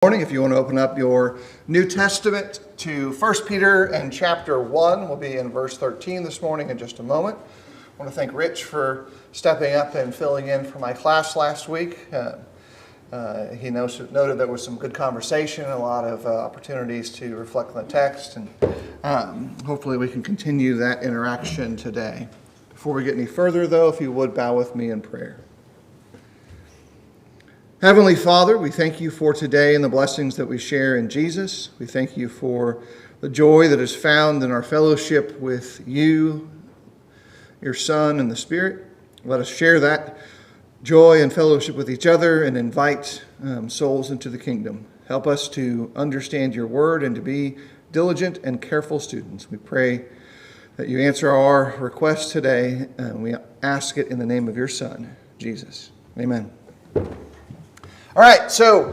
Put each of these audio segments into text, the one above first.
Morning. If you want to open up your New Testament to 1 Peter and chapter 1, we'll be in verse 13 this morning in just a moment. I want to thank Rich for stepping up and filling in for my class last week. He noted there was some good conversation, a lot of opportunities to reflect on the text, and hopefully we can continue that interaction today. Before we get any further, though, if you would bow with me in prayer. Heavenly Father, we thank you for today and the blessings that we share in Jesus. We thank you for the joy that is found in our fellowship with you, your Son, and the Spirit. Let us share that joy and fellowship with each other and invite souls into the kingdom. Help us to understand your word and to be diligent and careful students. We pray that you answer our request today, and we ask it in the name of your Son, Jesus. Amen. All right, so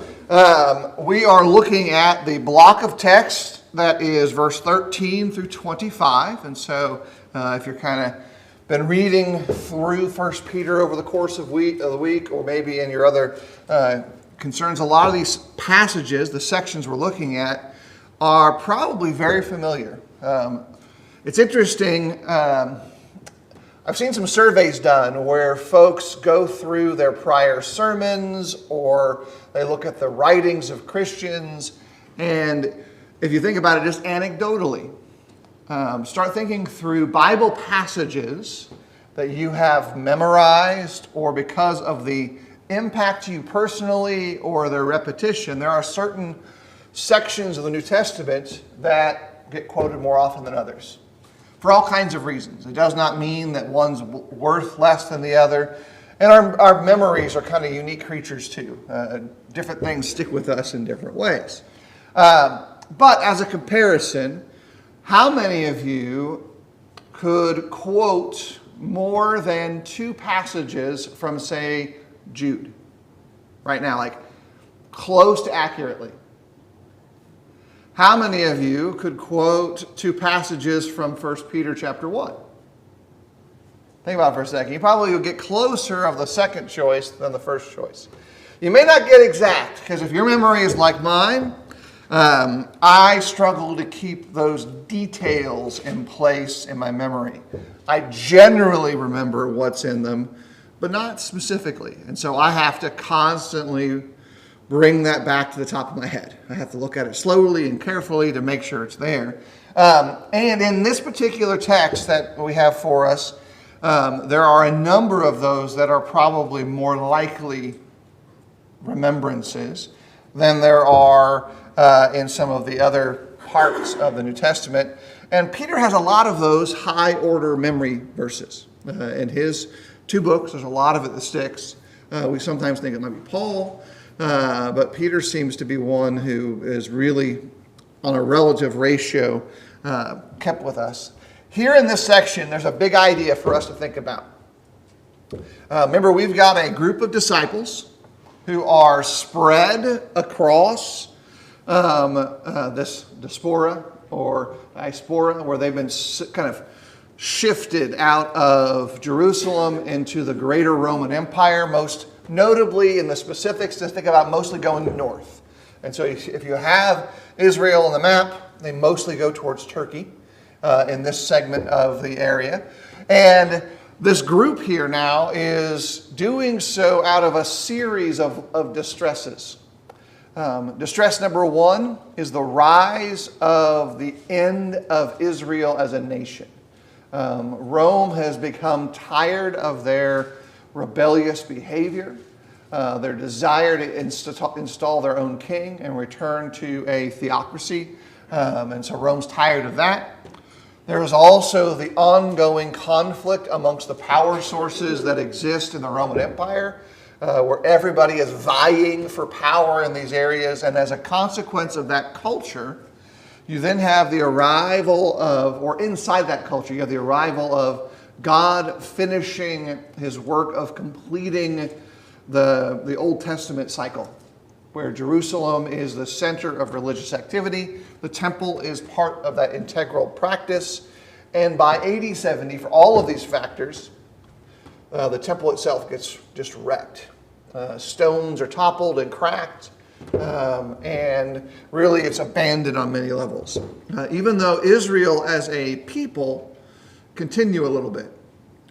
we are looking at the block of text that is verse 13 through 25. And so if you're kind of been reading through 1 Peter over the course of the week, or maybe in your other concerns, a lot of these passages, the sections we're looking at, are probably very familiar. It's interesting. I've seen some surveys done where folks go through their prior sermons or they look at the writings of Christians, and if you think about it just anecdotally, start thinking through Bible passages that you have memorized, or because of the impact to you personally or their repetition, there are certain sections of the New Testament that get quoted more often than others. For all kinds of reasons. It does not mean that one's worth less than the other. And our memories are kind of unique creatures too. Different things stick with us in different ways. But as a comparison, how many of you could quote more than two passages from, say, Jude? Right now, like close to accurately. How many of you could quote two passages from 1 Peter chapter 1? Think about it for a second. You probably will get closer of the second choice than the first choice. You may not get exact, because if your memory is like mine, I struggle to keep those details in place in my memory. I generally remember what's in them, but not specifically. And so I have to constantly bring that back to the top of my head. I have to look at it slowly and carefully to make sure it's there. And in this particular text that we have for us, there are a number of those that are probably more likely remembrances than there are in some of the other parts of the New Testament. And Peter has a lot of those high-order memory verses. In his two books, there's a lot of it that sticks. We sometimes think it might be Paul, but Peter seems to be one who is really, on a relative ratio, kept with us. Here in this section, there's a big idea for us to think about. Remember, we've got a group of disciples who are spread across this diaspora, where they've been kind of shifted out of Jerusalem into the greater Roman Empire, most notably in the specifics, just think about mostly going north. And so if you have Israel on the map, they mostly go towards Turkey in this segment of the area. And this group here now is doing so out of a series of distresses. Distress number one is the rise of the end of Israel as a nation. Rome has become tired of their rebellious behavior, their desire to install their own king and return to a theocracy. And so Rome's tired of that. There is also the ongoing conflict amongst the power sources that exist in the Roman Empire, where everybody is vying for power in these areas. And as a consequence of that culture, you then have the arrival of, or inside that culture, you have the arrival of God finishing his work of completing the Old Testament cycle, where Jerusalem is the center of religious activity. The temple is part of that integral practice. And by AD 70, for all of these factors, the temple itself gets just wrecked. Stones are toppled and cracked. And really it's abandoned on many levels. Even though Israel as a people continue a little bit.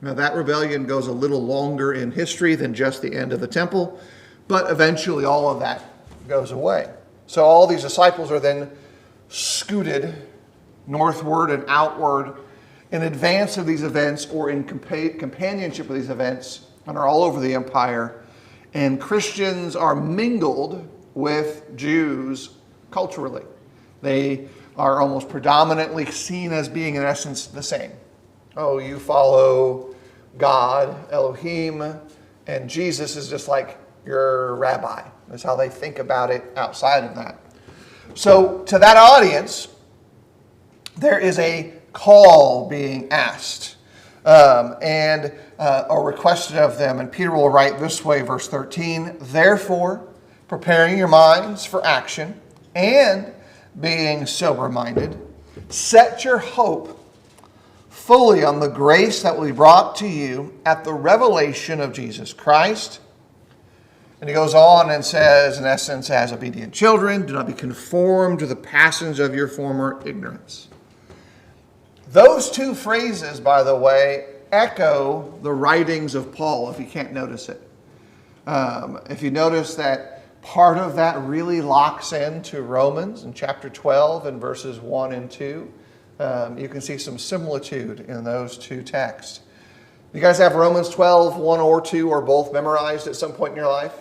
Now, that rebellion goes a little longer in history than just the end of the temple, but eventually all of that goes away. So all these disciples are then scooted northward and outward in advance of these events or in companionship with these events, and are all over the empire. And Christians are mingled with Jews culturally. They are almost predominantly seen as being, in essence, the same. Oh, you follow God, Elohim, and Jesus is just like your rabbi. That's how they think about it outside of that. So to that audience, there is a call being asked or requested of them. And Peter will write this way, verse 13, "Therefore, preparing your minds for action and being sober-minded, set your hope fully on the grace that will be brought to you at the revelation of Jesus Christ." And he goes on and says, in essence, as obedient children, do not be conformed to the passions of your former ignorance. Those two phrases, by the way, echo the writings of Paul, if you can't notice it. If you notice that part of that really locks into Romans in chapter 12 and verses 1 and 2. You can see some similitude in those two texts. You guys have Romans 12, 1 or 2, or both memorized at some point in your life?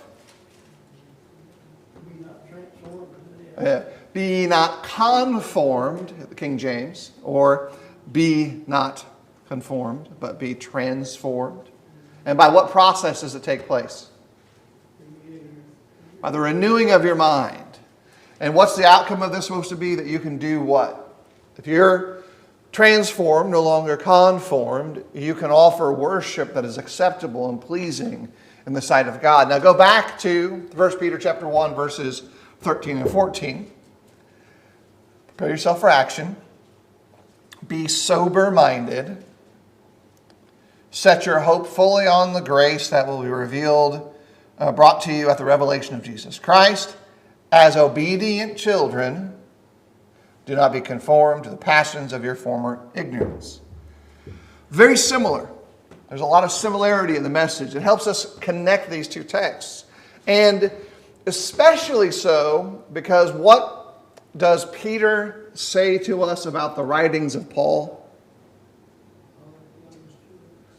Be not conformed, the King James, or be not conformed, but be transformed. And by what process does it take place? By the renewing of your mind. And what's the outcome of this supposed to be? That you can do what? If you're transformed, no longer conformed, you can offer worship that is acceptable and pleasing in the sight of God. Now go back to 1 Peter chapter 1, verses 13 and 14. Prepare yourself for action. Be sober-minded. Set your hope fully on the grace that will be revealed, brought to you at the revelation of Jesus Christ. As obedient children, do not be conformed to the passions of your former ignorance. Very similar. There's a lot of similarity in the message. It helps us connect these two texts. And especially so because what does Peter say to us about the writings of Paul?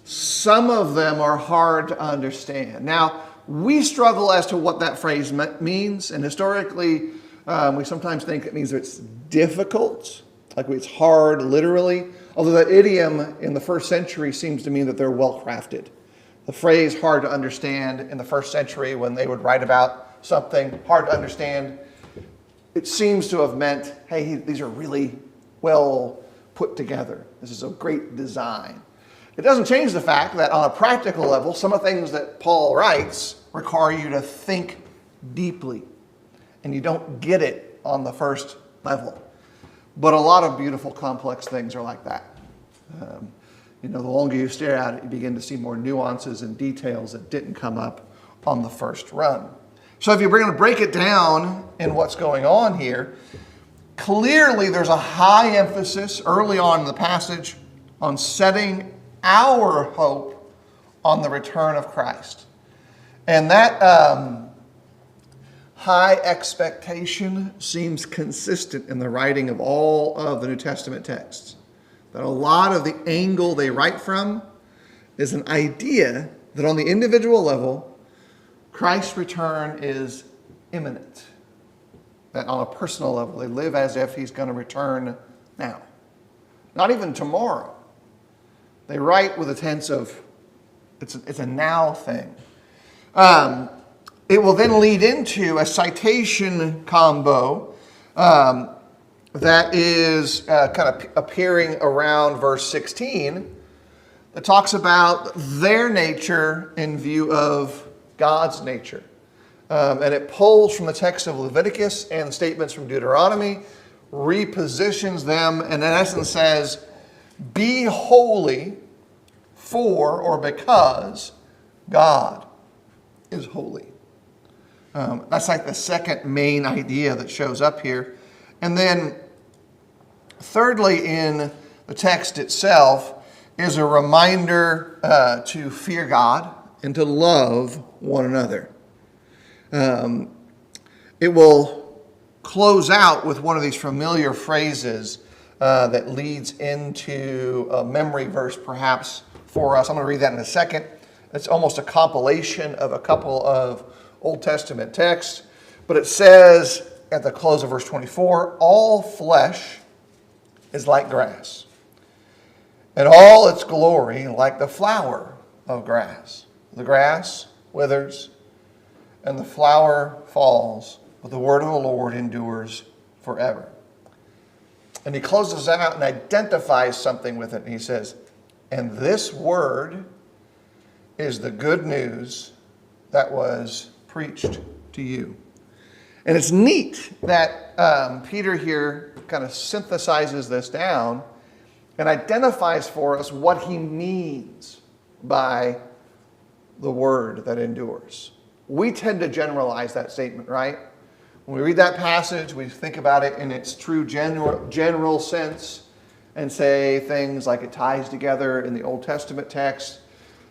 Some of them are hard to understand. Now, we struggle as to what that phrase means, and historically, we sometimes think it means it's difficult, like it's hard literally, although that idiom in the first century seems to mean that they're well crafted. The phrase hard to understand in the first century when they would write about something hard to understand, it seems to have meant, hey, these are really well put together. This is a great design. It doesn't change the fact that on a practical level, some of the things that Paul writes require you to think deeply. And you don't get it on the first level. But a lot of beautiful, complex things are like that. The longer you stare at it, you begin to see more nuances and details that didn't come up on the first run. So if you're going to break it down in what's going on here, clearly there's a high emphasis early on in the passage on setting our hope on the return of Christ. And that high expectation seems consistent in the writing of all of the New Testament texts. That a lot of the angle they write from is an idea that on the individual level, Christ's return is imminent. That on a personal level, they live as if he's going to return now. Not even tomorrow. They write with a tense of, it's a now thing. It will then lead into a citation combo that is kind of appearing around verse 16 that talks about their nature in view of God's nature. And it pulls from the text of Leviticus and statements from Deuteronomy, repositions them, and in essence says, be holy for or because God is holy. That's like the second main idea that shows up here. And then thirdly, in the text itself is a reminder to fear God and to love one another. It will close out with one of these familiar phrases that leads into a memory verse perhaps for us. I'm going to read that in a second. It's almost a compilation of a couple of Old Testament texts. But it says at the close of verse 24, all flesh is like grass, and all its glory like the flower of grass. The grass withers, and the flower falls, but the word of the Lord endures forever. And he closes out and identifies something with it. And he says, and this word is the good news that was preached to you. And it's neat that Peter here kind of synthesizes this down and identifies for us what he means by the word that endures. We tend to generalize that statement, right? When we read that passage, we think about it in its true general sense and say things like it ties together in the Old Testament text,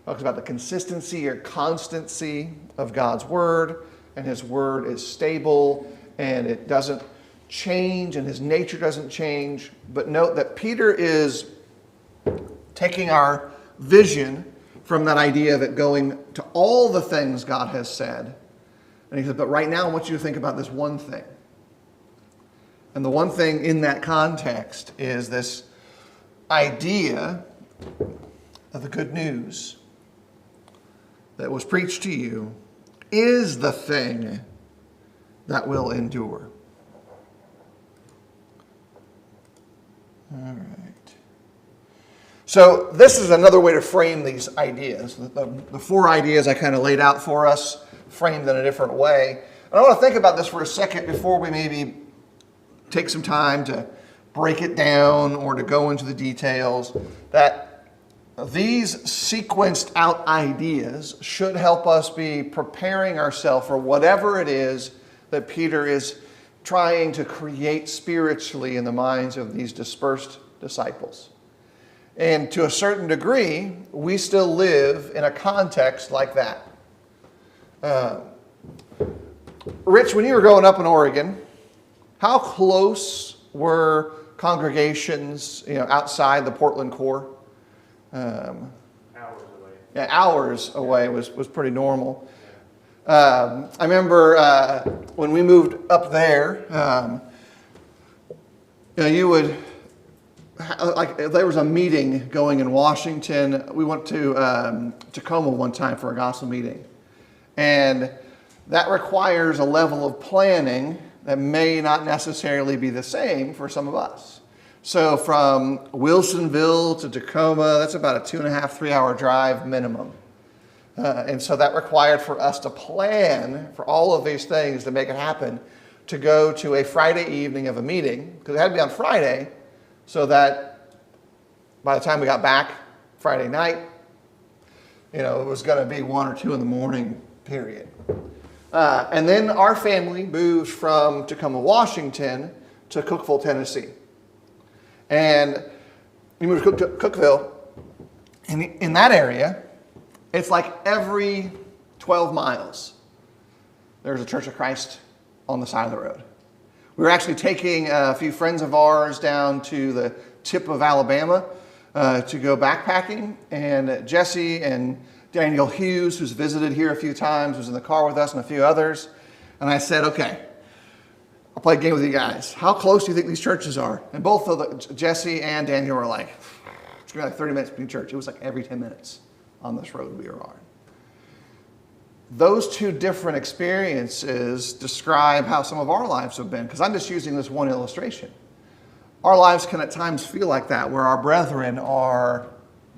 talks about the consistency or constancy of God's word, and his word is stable and it doesn't change and his nature doesn't change. But note that Peter is taking our vision from that idea of it going to all the things God has said. And he said, but right now I want you to think about this one thing. And the one thing in that context is this idea of the good news that was preached to you is the thing that will endure. All right. So this is another way to frame these ideas. The four ideas I kind of laid out for us, framed in a different way. And I want to think about this for a second before we maybe take some time to break it down or to go into the details. That these sequenced out ideas should help us be preparing ourselves for whatever it is that Peter is trying to create spiritually in the minds of these dispersed disciples. And to a certain degree, we still live in a context like that. Rich, when you were growing up in Oregon, how close were congregations, outside the Portland core? Hours away. Yeah, hours away was pretty normal. I remember when we moved up there, you would, like, if there was a meeting going in Washington, we went to Tacoma one time for a gospel meeting. And that requires a level of planning that may not necessarily be the same for some of us. So from Wilsonville to Tacoma, that's about a 2.5, 3 hour drive minimum. And so that required for us to plan for all of these things to make it happen, to go to a Friday evening of a meeting, because it had to be on Friday, so that by the time we got back Friday night, it was going to be 1 or 2 in the morning, period. And then our family moved from Tacoma, Washington to Cookeville, Tennessee. And we moved to Cookeville, and in that area, it's like every 12 miles, there's a Church of Christ on the side of the road. We were actually taking a few friends of ours down to the tip of Alabama to go backpacking, and Jesse and Daniel Hughes, who's visited here a few times, was in the car with us and a few others. And I said, okay, I'll play a game with you guys. How close do you think these churches are? And both of Jesse and Daniel were like, it's going to be like 30 minutes between church. It was like every 10 minutes on this road we were on. Those two different experiences describe how some of our lives have been, because I'm just using this one illustration. Our lives can at times feel like that, where our brethren are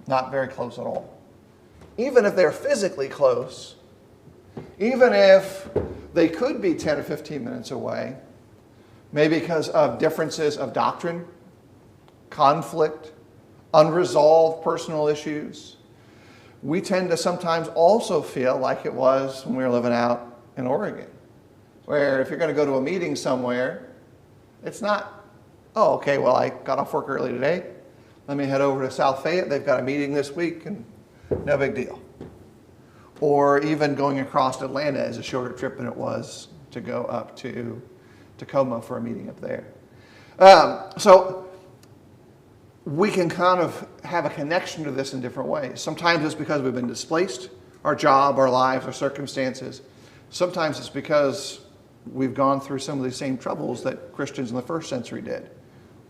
not very close at all. Even if they're physically close, even if they could be 10 or 15 minutes away, maybe because of differences of doctrine, conflict, unresolved personal issues, we tend to sometimes also feel like it was when we were living out in Oregon. Where if you're going to go to a meeting somewhere, it's not, oh, okay, well, I got off work early today. Let me head over to South Fayette. They've got a meeting this week, and no big deal. Or even going across Atlanta is a shorter trip than it was to go up to Tacoma for a meeting up there. So we can kind of have a connection to this in different ways. Sometimes it's because we've been displaced, our job, our lives, our circumstances. Sometimes it's because we've gone through some of these same troubles that Christians in the first century did,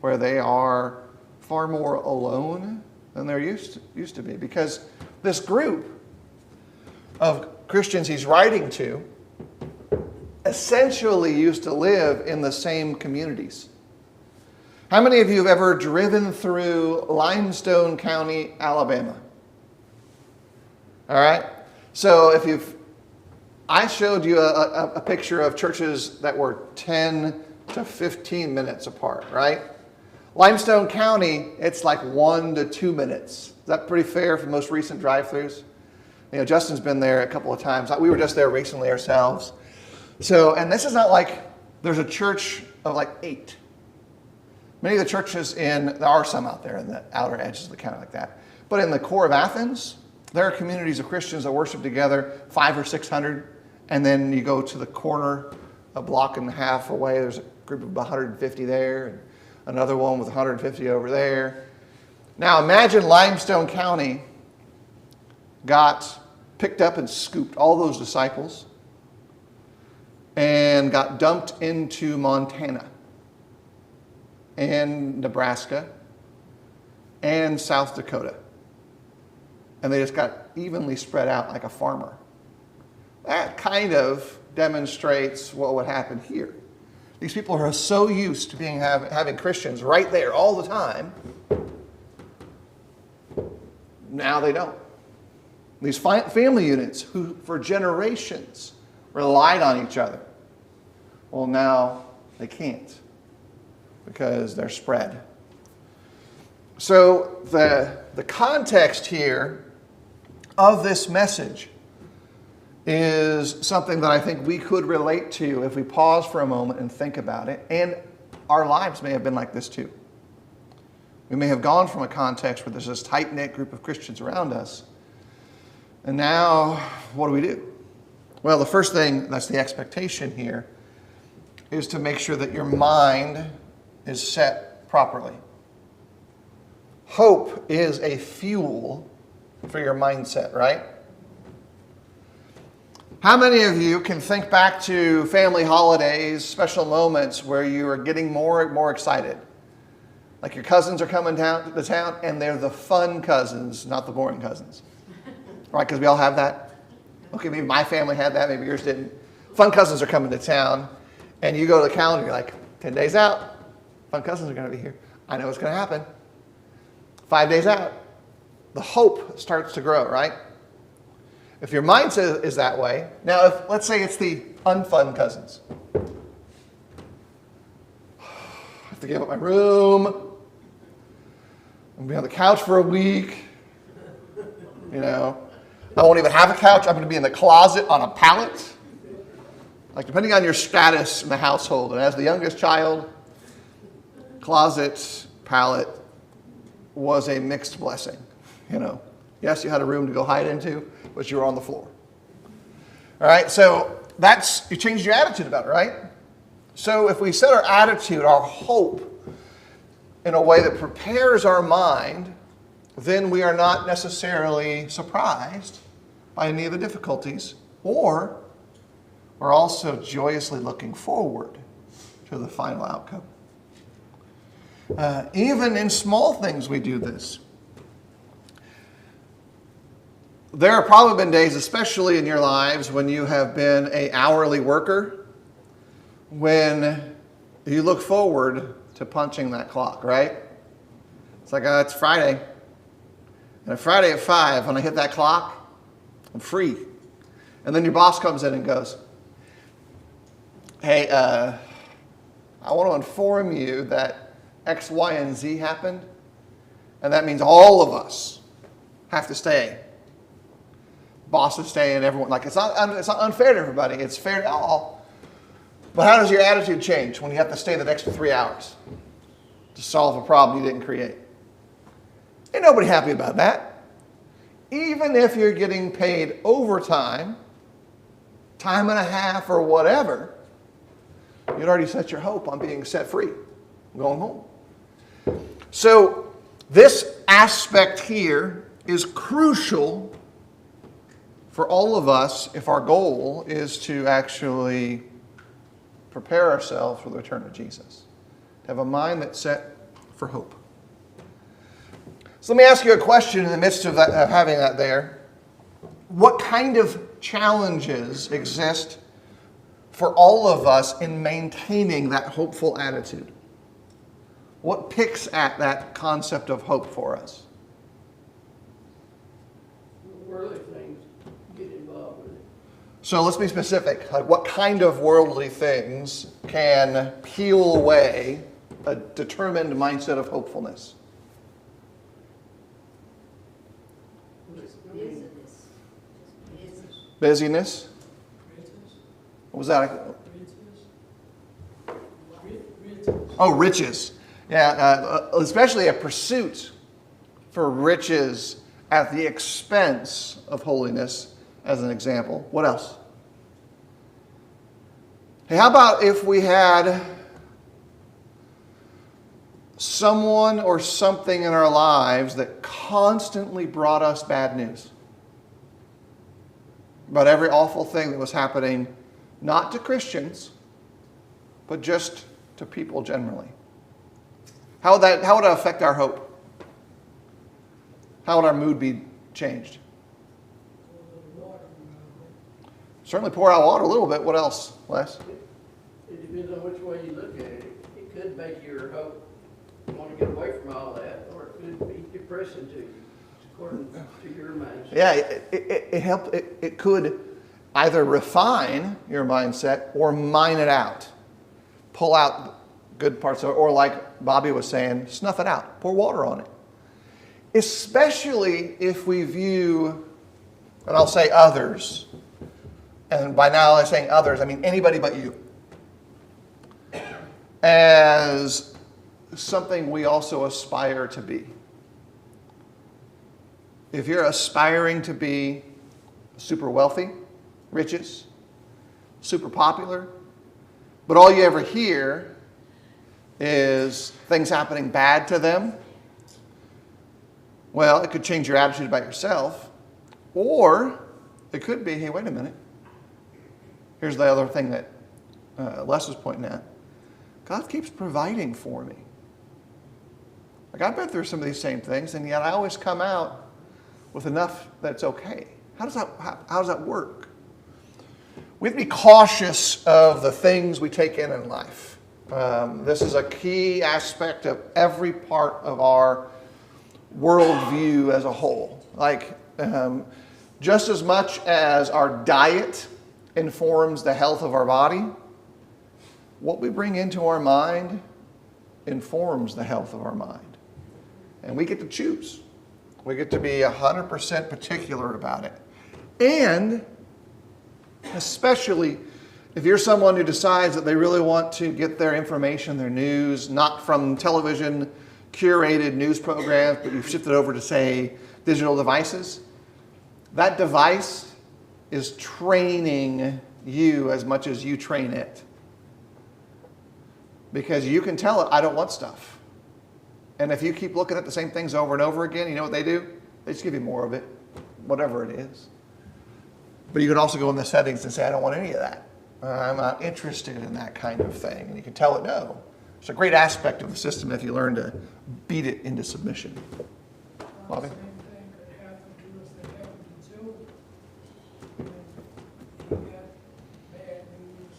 where they are far more alone than they're used to be. Because this group of Christians he's writing to essentially used to live in the same communities. How many of you have ever driven through Limestone County, Alabama? All right. So I showed you a picture of churches that were 10 to 15 minutes apart, right? Limestone County, it's like 1 to 2 minutes. Is that pretty fair for most recent drive-thrus? You know, Justin's been there a couple of times. We were just there recently ourselves. So, and this is not like there's a church of like 8. Many of the churches there are some out there in the outer edges of the county like that. But in the core of Athens, there are communities of Christians that worship together, 500 or 600. And then you go to the corner, a block and a half away, there's a group of 150 there, and another one with 150 over there. Now imagine Limestone County got picked up and scooped, all those disciples, and got dumped into Montana and Nebraska and South Dakota. And they just got evenly spread out like a farmer. That kind of demonstrates what would happen here. These people are so used to having Christians right there all the time. Now they don't. These family units who for generations relied on each other, well, now they can't because they're spread. So the context here of this message is something that I think we could relate to if we pause for a moment and think about it. And our lives may have been like this too. We may have gone from a context where there's this tight-knit group of Christians around us. And now, what do? Well, the first thing, that's the expectation here, is to make sure that your mind is set properly. Hope is a fuel for your mindset, right? How many of you can think back to family holidays, special moments where you are getting more and more excited? Like your cousins are coming down to town, and they're the fun cousins, not the boring cousins. Right, because we all have that. Okay, maybe my family had that, maybe yours didn't. Fun cousins are coming to town, and you go to the calendar, you're like, 10 days out, fun cousins are going to be here. I know what's going to happen. 5 days out, the hope starts to grow, right? If your mindset is that way, now let's say it's the unfun cousins. I have to give up my room. I'm going to be on the couch for a week. You know, I won't even have a couch. I'm going to be in the closet on a pallet. Like, depending on your status in the household. And as the youngest child, closet, pallet was a mixed blessing. You know, yes, you had a room to go hide into, but you were on the floor. All right, so you changed your attitude about it, right? So if we set our attitude, our hope, in a way that prepares our mind, then we are not necessarily surprised by any of the difficulties, or we're also joyously looking forward to the final outcome. Even in small things we do this. There have probably been days, especially in your lives, when you have been an hourly worker, when you look forward to punching that clock, right? It's like, it's Friday. And on Friday at 5, when I hit that clock, I'm free. And then your boss comes in and goes, hey, I want to inform you that X, Y, and Z happened. And that means all of us have to stay. Bosses stay and everyone. Like, it's not unfair to everybody. It's fair to all. But how does your attitude change when you have to stay the extra 3 hours to solve a problem you didn't create? Ain't nobody happy about that. Even if you're getting paid overtime, time and a half or whatever, you'd already set your hope on being set free, going home. So this aspect here is crucial for all of us if our goal is to actually prepare ourselves for the return of Jesus. To have a mind that's set for hope. So let me ask you a question in the midst of having that there. What kind of challenges exist for all of us in maintaining that hopeful attitude? What picks at that concept of hope for us? Worldly things get involved with it. So let's be specific. Like, what kind of worldly things can peel away a determined mindset of hopefulness? Busyness. What was that? Oh, riches. Yeah, especially a pursuit for riches at the expense of holiness, as an example. What else? Hey, how about if we had someone or something in our lives that constantly brought us bad news about every awful thing that was happening, not to Christians, but just to people generally? How would that affect our hope? How would our mood be changed? Certainly pour out water a little bit. What else, Les? It depends on which way you look at it. It could make your hope want to get away from all that, or it could be depressing to you, according to your mindset. Yeah, it could either refine your mindset or mine it out. Pull out good parts of it, or like Bobby was saying, snuff it out. Pour water on it. Especially if we view, and I'll say others, and by now I'm saying others, I mean anybody but you, as something we also aspire to be. If you're aspiring to be super wealthy, riches, super popular, but all you ever hear is things happening bad to them, well, it could change your attitude about yourself. Or it could be, hey, wait a minute. Here's the other thing that Les was pointing at. God keeps providing for me. Like, I've been through some of these same things, and yet I always come out with enough that it's okay. How does that work? We have to be cautious of the things we take in life. This is a key aspect of every part of our worldview as a whole. Like, just as much as our diet informs the health of our body, what we bring into our mind informs the health of our mind. And we get to choose. We get to be 100% particular about it. And especially if you're someone who decides that they really want to get their information, their news, not from television, curated news programs, but you've shifted over to, say, digital devices, that device is training you as much as you train it. Because you can tell it, I don't want stuff. And if you keep looking at the same things over and over again, you know what they do? They just give you more of it, whatever it is. But you can also go in the settings and say, I don't want any of that. I'm not interested in that kind of thing. And you can tell it no. It's a great aspect of the system if you learn to beat it into submission. Bobby? The same thing could happen to us that happened to Job. When he got bad news,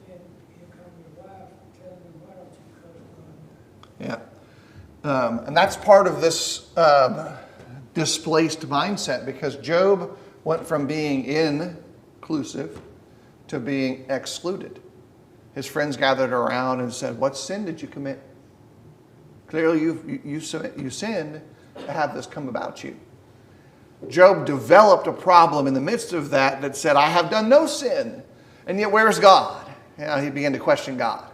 then here come your wife telling him, why don't you cut it on? Yeah. And that's part of this displaced mindset, because Job went from being inclusive to being excluded. His friends gathered around and said, what sin did you commit? Clearly you sinned to have this come about you. Job developed a problem in the midst of that said, I have done no sin. And yet, where's God? He began to question God.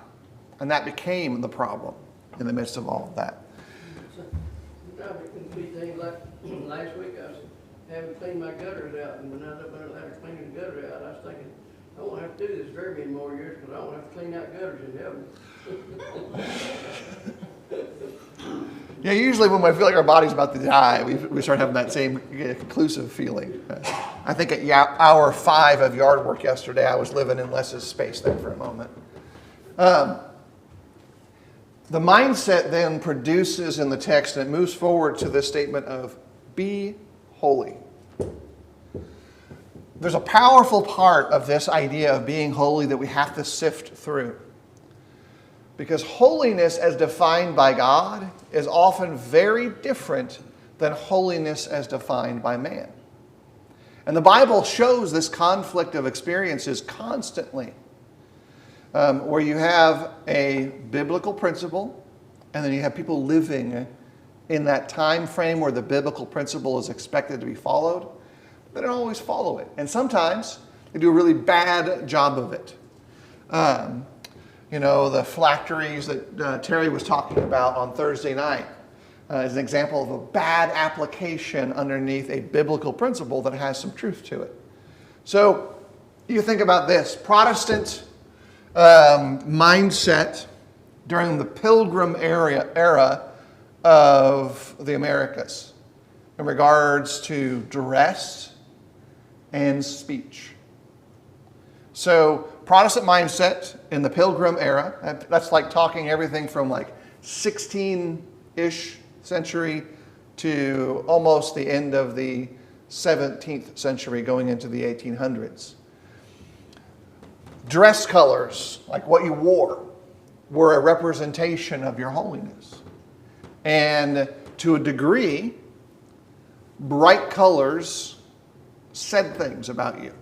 And that became the problem in the midst of all of that. Sometimes it can be things like last week I was having to clean my gutters out, and when I was up under the ladder cleaning the gutters out, I was thinking, I won't have to do this very many more years because I won't have to clean out gutters in heaven. Yeah, usually when we feel like our body's about to die, we start having that same conclusive feeling. I think at hour 5 of yard work yesterday, I was living in Les's space there for a moment. The mindset then produces in the text, and it moves forward to this statement of, be holy. There's a powerful part of this idea of being holy that we have to sift through. Because holiness as defined by God is often very different than holiness as defined by man. And the Bible shows this conflict of experiences constantly. Where you have a biblical principle, and then you have people living in that time frame where the biblical principle is expected to be followed. They don't always follow it. And sometimes they do a really bad job of it. The phylacteries that Terry was talking about on Thursday night is an example of a bad application underneath a biblical principle that has some truth to it. So you think about this. Protestant mindset during the Pilgrim era of the Americas in regards to dress and speech. So Protestant mindset in the Pilgrim era, that's like talking everything from like 16-ish century to almost the end of the 17th century going into the 1800s. Dress colors, like what you wore, were a representation of your holiness. And to a degree, bright colors said things about you,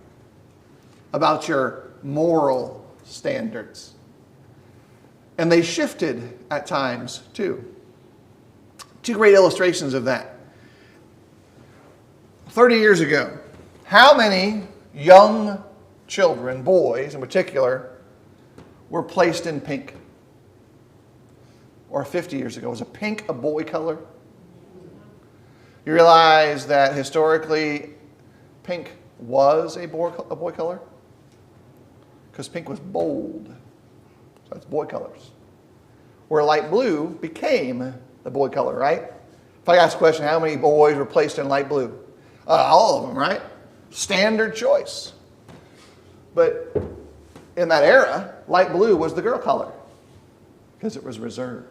about your moral standards. And they shifted at times too. 2 great illustrations of that. 30 years ago, how many young children, boys in particular, were placed in pink? Or 50 years ago, was a pink a boy color? You realize that historically pink was a boy color? Because pink was bold. So that's boy colors. Where light blue became the boy color, right? If I ask a question, how many boys were placed in light blue? All of them, right? Standard choice. But in that era, light blue was the girl color because it was reserved.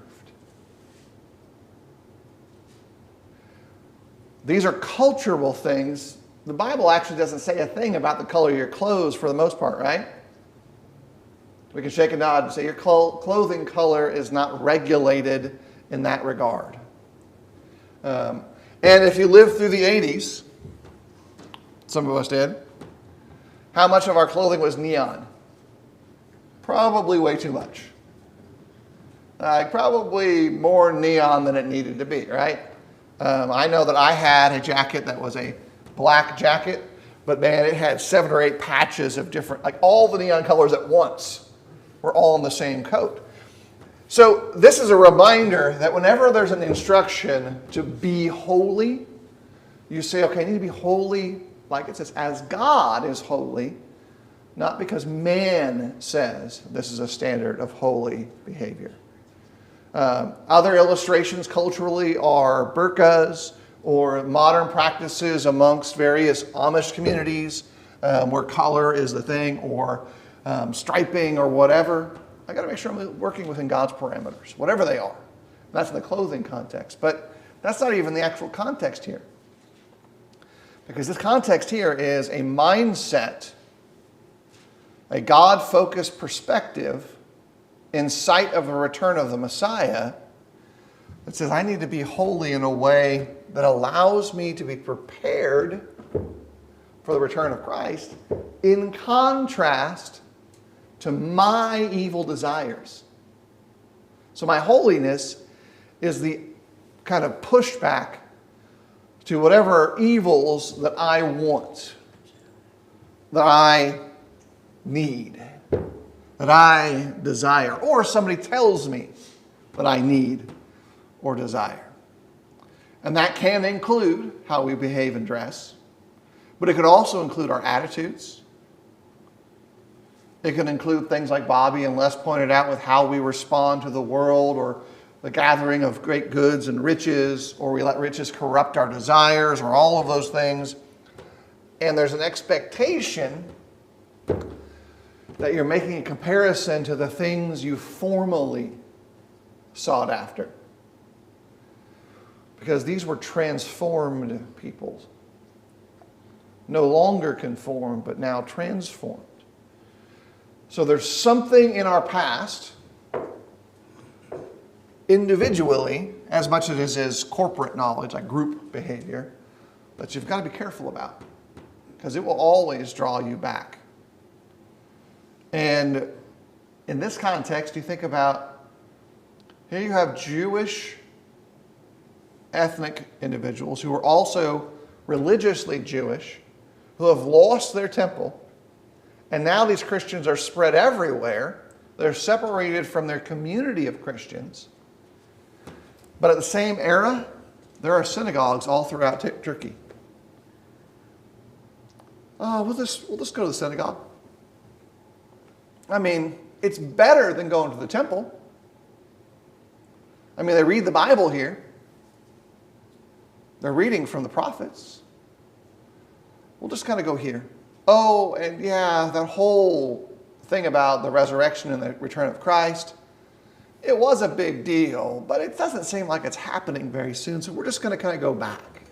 These are cultural things. The Bible actually doesn't say a thing about the color of your clothes for the most part, right? We can shake a nod and say your clothing color is not regulated in that regard. And if you lived through the 80s, some of us did, how much of our clothing was neon? Probably way too much. Probably more neon than it needed to be, right? I know that I had a jacket that was a black jacket, but man, it had 7 or 8 patches of different, like all the neon colors at once were all in the same coat. So this is a reminder that whenever there's an instruction to be holy, you say, okay, I need to be holy, like it says, as God is holy, not because man says this is a standard of holy behavior. Other illustrations culturally are burqas or modern practices amongst various Amish communities where color is the thing, or striping or whatever. I got to make sure I'm working within God's parameters, whatever they are. That's in the clothing context. But that's not even the actual context here. Because this context here is a mindset, a God-focused perspective in sight of the return of the Messiah that says, I need to be holy in a way that allows me to be prepared for the return of Christ, in contrast to my evil desires. So my holiness is the kind of pushback to whatever evils that I want, that I need, that I desire, or somebody tells me that I need or desire. And that can include how we behave and dress, but it could also include our attitudes. It can include things like Bobby and Les pointed out with how we respond to the world, or the gathering of great goods and riches, or we let riches corrupt our desires, or all of those things. And there's an expectation that you're making a comparison to the things you formerly sought after. Because these were transformed people. No longer conformed, but now transformed. So there's something in our past, individually, as much as it is corporate knowledge, like group behavior, that you've got to be careful about. Because it will always draw you back. And in this context, you think about, here you have Jewish ethnic individuals who are also religiously Jewish, who have lost their temple. And now these Christians are spread everywhere. They're separated from their community of Christians. But at the same era, there are synagogues all throughout Turkey. Oh, we'll just go to the synagogue. I mean, it's better than going to the temple. I mean, they read the Bible here. They're reading from the prophets. We'll just kind of go here. Oh, and yeah, that whole thing about the resurrection and the return of Christ, it was a big deal, but it doesn't seem like it's happening very soon, so we're just going to kind of go back.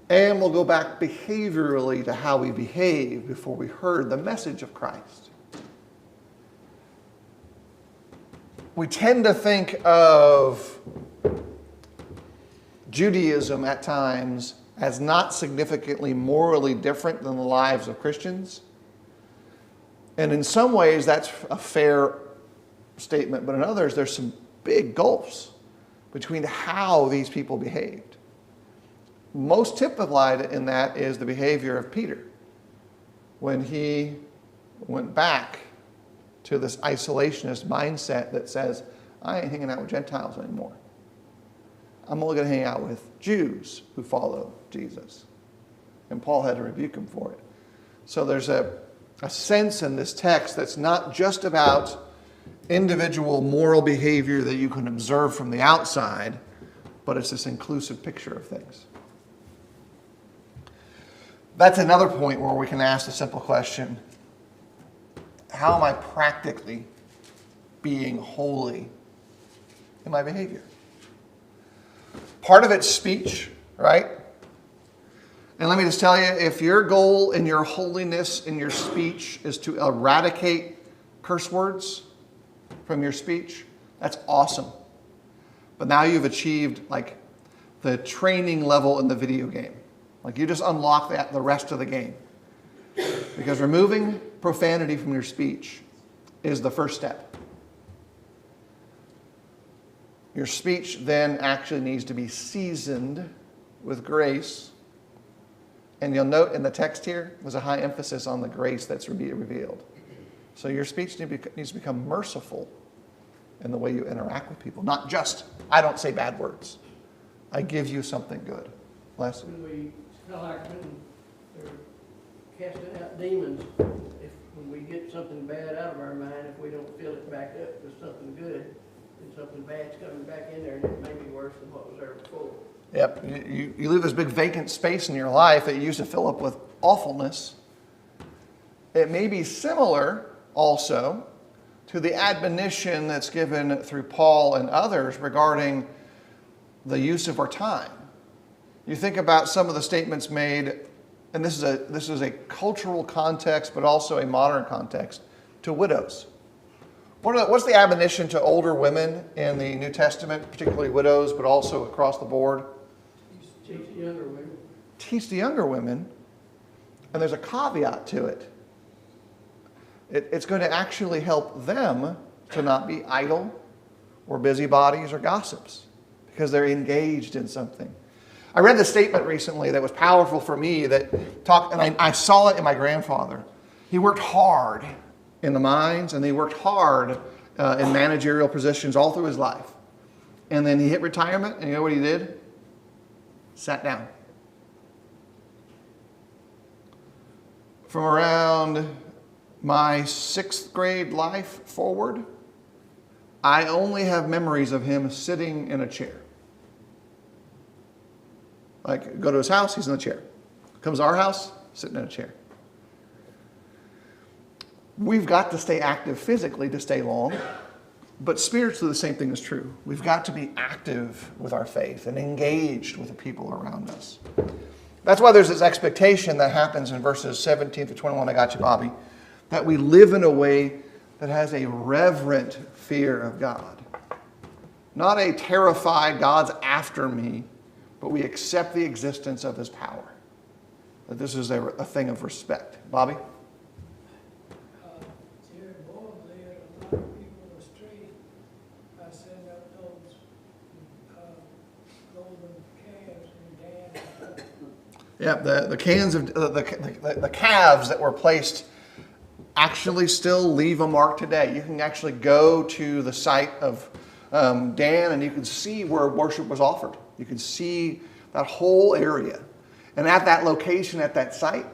And we'll go back behaviorally to how we behaved before we heard the message of Christ. We tend to think of Judaism at times as not significantly morally different than the lives of Christians. And in some ways that's a fair statement, but in others there's some big gulfs between how these people behaved. Most typified in that is the behavior of Peter when he went back to this isolationist mindset that says, I ain't hanging out with Gentiles anymore. I'm only going to hang out with Jews who follow Jesus. And Paul had to rebuke him for it. So there's a sense in this text that's not just about individual moral behavior that you can observe from the outside, but it's this inclusive picture of things. That's another point where we can ask the simple question, how am I practically being holy in my behavior? Part of it's speech, right? And let me just tell you, if your goal in your holiness in your speech is to eradicate curse words from your speech, that's awesome. But now you've achieved like the training level in the video game. Like you just unlock the rest of the game. Because removing profanity from your speech is the first step. Your speech then actually needs to be seasoned with grace. And you'll note in the text here, there's a high emphasis on the grace that's revealed. So your speech needs to become merciful in the way you interact with people. Not just, I don't say bad words. I give you something good. Les? Kind of like when they're casting out demons, when we get something bad out of our mind, if we don't fill it back up with something good, then something bad's coming back in there, and it may be worse than what was there before. Yep, you leave this big vacant space in your life that you used to fill up with awfulness. It may be similar also to the admonition that's given through Paul and others regarding the use of our time. You think about some of the statements made, and this is a cultural context, but also a modern context, to widows. What's the admonition to older women in the New Testament, particularly widows, but also across the board? Teach the younger women. Teach the younger women, and there's a caveat to it. It's going to actually help them to not be idle or busybodies or gossips because they're engaged in something. I read the statement recently that was powerful for me that talked, and I saw it in my grandfather. He worked hard in the mines, and he worked hard in managerial positions all through his life. And then he hit retirement, and you know what he did? Sat down. From around my 6th grade life forward, I only have memories of him sitting in a chair. Like, go to his house, he's in a chair. Comes to our house, sitting in a chair. We've got to stay active physically to stay long, but spiritually the same thing is true. We've got to be active with our faith and engaged with the people around us. That's why there's this expectation that happens in verses 17 to 21, I got you, Bobby, that we live in a way that has a reverent fear of God. Not a terrified, God's after me, but we accept the existence of his power. That this is a thing of respect. Bobby? Jerry Boyd led a lot of people astray by setting up those golden calves and dams. Yeah, the cans of the calves that were placed actually still leave a mark today. You can actually go to the site of Dan, and you can see where worship was offered. You can see that whole area. And at that location, at that site,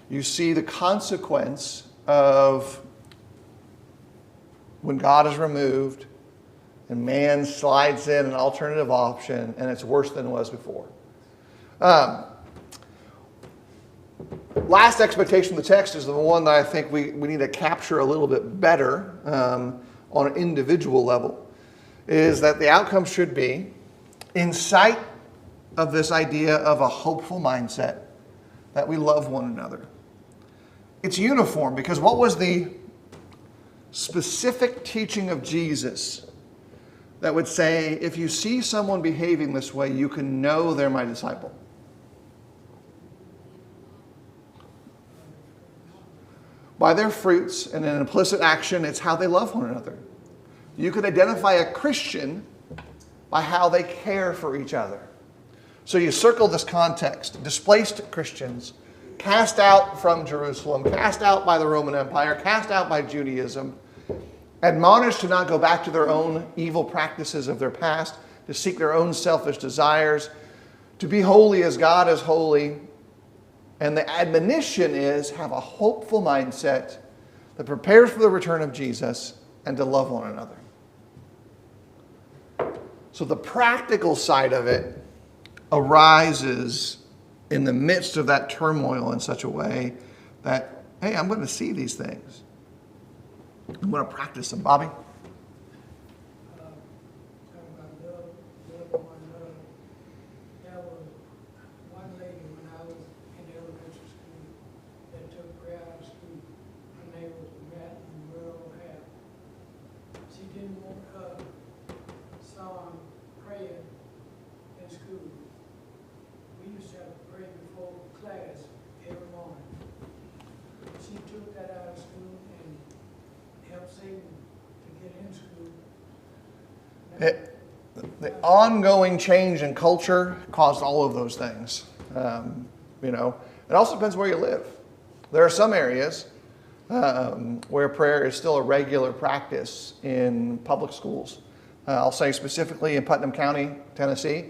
you see the consequence of when God is removed and man slides in an alternative option, and it's worse than it was before. Last expectation of the text is the one that I think we need to capture a little bit better on an individual level, is that the outcome should be, in sight of this idea of a hopeful mindset, that we love one another. It's uniform, because what was the specific teaching of Jesus that would say, if you see someone behaving this way, you can know they're my disciple? By their fruits and an implicit action, it's how they love one another. You could identify a Christian by how they care for each other. So you circle this context. Displaced Christians, cast out from Jerusalem, cast out by the Roman Empire, cast out by Judaism, admonished to not go back to their own evil practices of their past, to seek their own selfish desires, to be holy as God is holy. And the admonition is, have a hopeful mindset that prepares for the return of Jesus and to love one another. So the practical side of it arises in the midst of that turmoil in such a way that, hey, I'm going to see these things. I'm going to practice them. Bobby? Talking about love one another. There was one lady when I was in elementary school that took prayer out of school. Her name was Matt and Merle Hap. She didn't want her son praying in school. We used to have to pray before class every morning. She took that out of school and helped Satan to get in school. The ongoing change in culture caused all of those things. It also depends where you live. There are some areas where prayer is still a regular practice in public schools. I'll say specifically in Putnam County, Tennessee,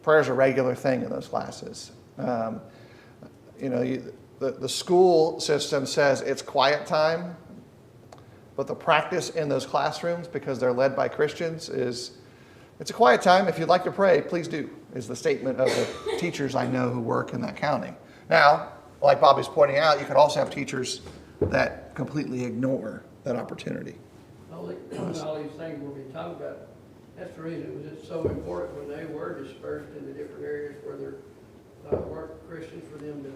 prayer is a regular thing in those classes. The school system says it's quiet time, but the practice in those classrooms, because they're led by Christians, is it's a quiet time. If you'd like to pray, please do, is the statement of the teachers I know who work in that county. Now, like Bobby's pointing out, you could also have teachers that completely ignore that opportunity. All these things we've been talking about, that's the reason it was so important when they were dispersed in the different areas where there weren't Christians, for them to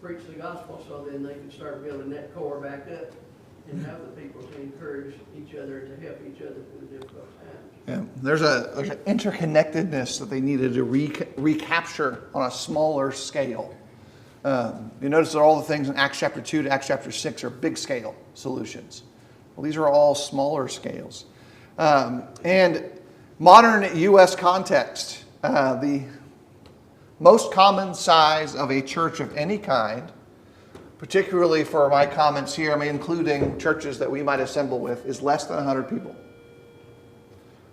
preach the gospel, so then they could start building that core back up and have the people to encourage each other, to help each other through the difficult times. Yeah, there's an interconnectedness that they needed to recapture on a smaller scale. You notice that all the things in Acts chapter 2 to Acts chapter 6 are big scale solutions. Well, these are all smaller scales. And modern U.S. context, the most common size of a church of any kind particularly for my comments here, including churches that we might assemble with, is less than 100 people.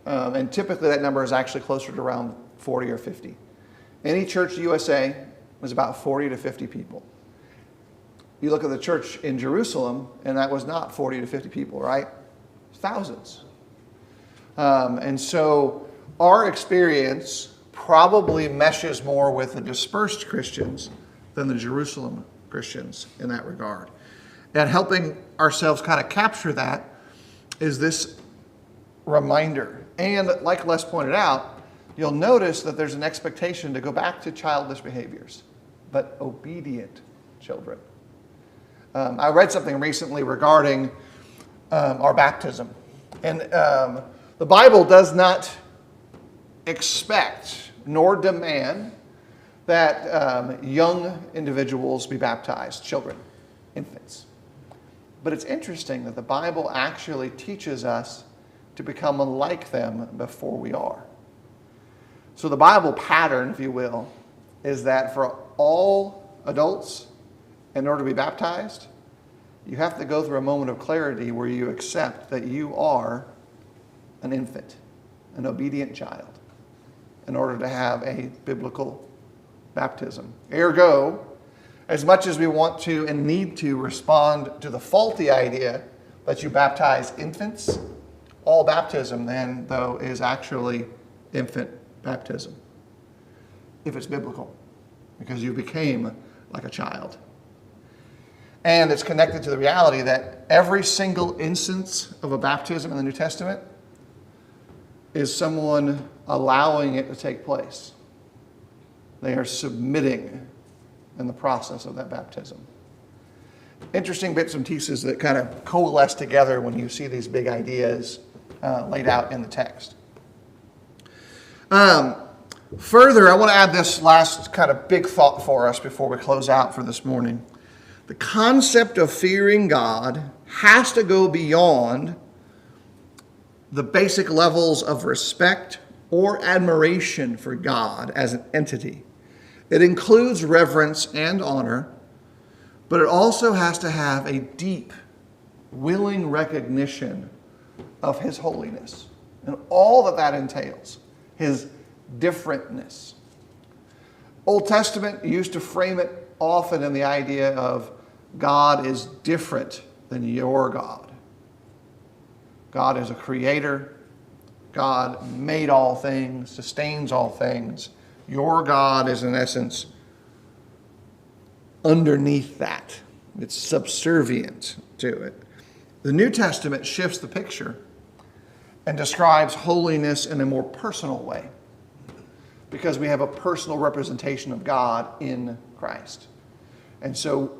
And typically that number is actually closer to around 40 or 50. Any church in the USA was about 40 to 50 people. You look at the church in Jerusalem, and that was not 40 to 50 people, right? Thousands. And so our experience probably meshes more with the dispersed Christians than the Jerusalem Christians in that regard. And helping ourselves kind of capture that is this reminder. And like Les pointed out, you'll notice that there's an expectation to go back to childish behaviors, but obedient children. I read something recently regarding our baptism. And the Bible does not expect nor demand that young individuals be baptized, children, infants. But it's interesting that the Bible actually teaches us to become like them before we are. So the Bible pattern, if you will, is that for all adults, in order to be baptized, you have to go through a moment of clarity where you accept that you are an infant, an obedient child, in order to have a biblical baptism. Ergo, as much as we want to and need to respond to the faulty idea that you baptize infants, all baptism then, though, is actually infant baptism, if it's biblical, because you became like a child. And it's connected to the reality that every single instance of a baptism in the New Testament is someone allowing it to take place. They are submitting in the process of that baptism. Interesting bits and pieces that kind of coalesce together when you see these big ideas laid out in the text. Further, I want to add this last kind of big thought for us before we close out for this morning. The concept of fearing God has to go beyond the basic levels of respect or admiration for God as an entity. It includes reverence and honor, but it also has to have a deep, willing recognition of His holiness and all that that entails, His differentness. Old Testament used to frame it often in the idea of God is different than your God. God is a creator. God made all things, sustains all things. Your God is, in essence, underneath that. It's subservient to it. The New Testament shifts the picture and describes holiness in a more personal way, because we have a personal representation of God in Christ. And so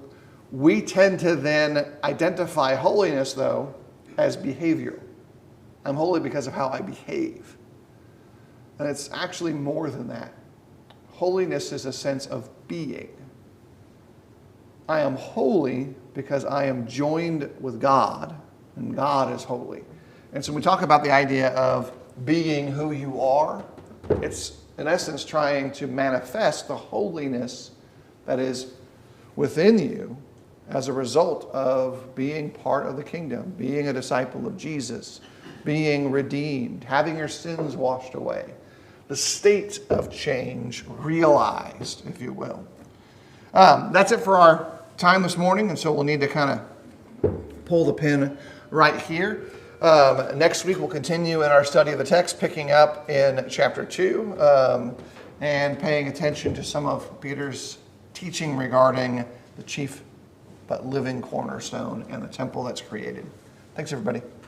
we tend to then identify holiness, though, as behavioral. I'm holy because of how I behave. And it's actually more than that. Holiness is a sense of being. I am holy because I am joined with God, and God is holy. And so when we talk about the idea of being who you are, it's in essence trying to manifest the holiness that is within you as a result of being part of the kingdom, being a disciple of Jesus, being redeemed, having your sins washed away. The state of change realized, if you will. That's it for our time this morning, and so we'll need to kind of pull the pin right here. Next week we'll continue in our study of the text, picking up in chapter 2 and paying attention to some of Peter's teaching regarding the chief but living cornerstone and the temple that's created. Thanks, everybody.